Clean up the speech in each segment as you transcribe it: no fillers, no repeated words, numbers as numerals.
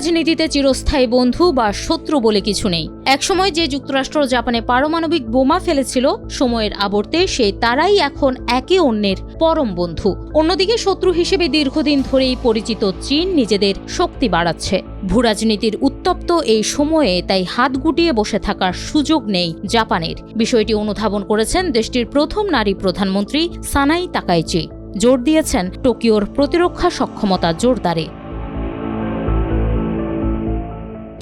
ভূরাজনীতিতে চিরস্থায়ী বন্ধু বা শত্রু বলে কিছু নেই। একসময় যে যুক্তরাষ্ট্র জাপানে পারমাণবিক বোমা ফেলেছিল, সময়ের আবর্তে সেই তারাই এখন একে অন্যের পরম বন্ধু। অন্যদিকে শত্রু হিসেবে দীর্ঘদিন ধরেই পরিচিত চীন নিজেদের শক্তি বাড়াচ্ছে। ভূরাজনীতির উত্তপ্ত এই সময়ে তাই হাত গুটিয়ে বসে থাকার সুযোগ নেই জাপানের। বিষয়টি অনুধাবন করেছেন দেশটির প্রথম নারী প্রধানমন্ত্রী সানাই তাকাইচি। জোর দিয়েছেন টোকিওর প্রতিরক্ষা সক্ষমতা জোরদারে।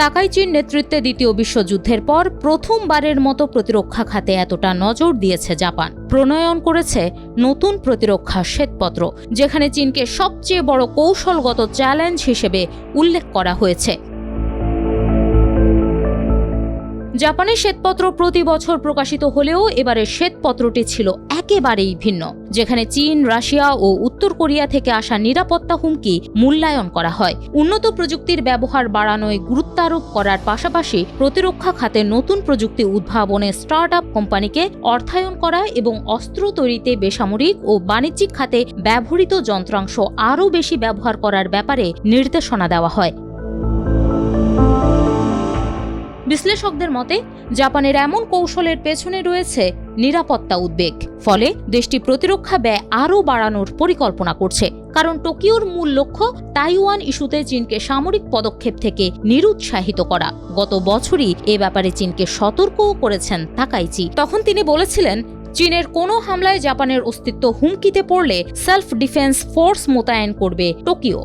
তাকাইচির নেতৃত্বে দ্বিতীয় বিশ্বযুদ্ধের পর প্রথমবারের মতো প্রতিরক্ষা খাতে এতটা নজর দিয়েছে জাপান। প্রণয়ন করেছে নতুন প্রতিরক্ষা শ্বেতপত্র, যেখানে চীনকে সবচেয়ে বড় কৌশলগত চ্যালেঞ্জ হিসেবে উল্লেখ করা হয়েছে। জাপানের শ্বেতপত্র প্রতি বছর প্রকাশিত হলেও এবারের শ্বেতপত্রটি ছিল একেবারেই ভিন্ন, যেখানে চীন, রাশিয়া ও উত্তর কোরিয়া থেকে আসা নিরাপত্তা হুমকি মূল্যায়ন করা হয়। উন্নত প্রযুক্তির ব্যবহার বাড়ানোয় গুরুত্বারোপ করার পাশাপাশি প্রতিরক্ষা খাতে নতুন প্রযুক্তি উদ্ভাবনে স্টার্টআপ কোম্পানিকে অর্থায়ন করা এবং অস্ত্র তৈরিতে বেসামরিক ও বাণিজ্যিক খাতে ব্যবহৃত যন্ত্রাংশ আরও বেশি ব্যবহার করার ব্যাপারে নির্দেশনা দেওয়া হয়। বিশ্লেষকদের মতে, জাপানের এমন কৌশলের পেছনে রয়েছে নিরাপত্তা উদ্বেগ। ফলে দেশটি প্রতিরক্ষা ব্যয় আরও বাড়ানোর পরিকল্পনা করছে, কারণ টোকিওর মূল লক্ষ্য তাইওয়ান ইস্যুতে চীনকে সামরিক পদক্ষেপ থেকে নিরুৎসাহিত করা। গত বছরই এ ব্যাপারে চীনকে সতর্কও করেছেন তাকাইচি। তখন তিনি বলেছিলেন, চীনের কোনো হামলায় জাপানের অস্তিত্ব হুমকিতে পড়লে সেলফ ডিফেন্স ফোর্স মোতায়েন করবে টোকিও।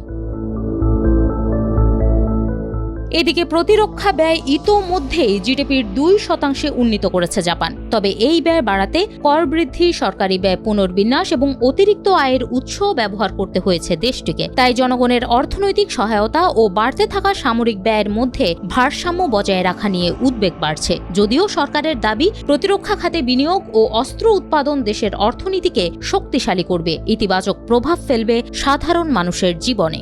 এদিকে প্রতিরক্ষা ব্যয় ইতোমধ্যেই জিডিপির 2% উন্নীত করেছে জাপান। তবে এই ব্যয় বাড়াতে কর বৃদ্ধি, সরকারি ব্যয় পুনর্বিন্যাস এবং অতিরিক্ত আয়ের উৎস ব্যবহার করতে হয়েছে দেশটিকে। তাই জনগণের অর্থনৈতিক সহায়তা ও বাড়তে থাকা সামরিক ব্যয়ের মধ্যে ভারসাম্য বজায় রাখা নিয়ে উদ্বেগ বাড়ছে। যদিও সরকারের দাবি, প্রতিরক্ষা খাতে বিনিয়োগ ও অস্ত্র উৎপাদন দেশের অর্থনীতিকে শক্তিশালী করবে, ইতিবাচক প্রভাব ফেলবে সাধারণ মানুষের জীবনে।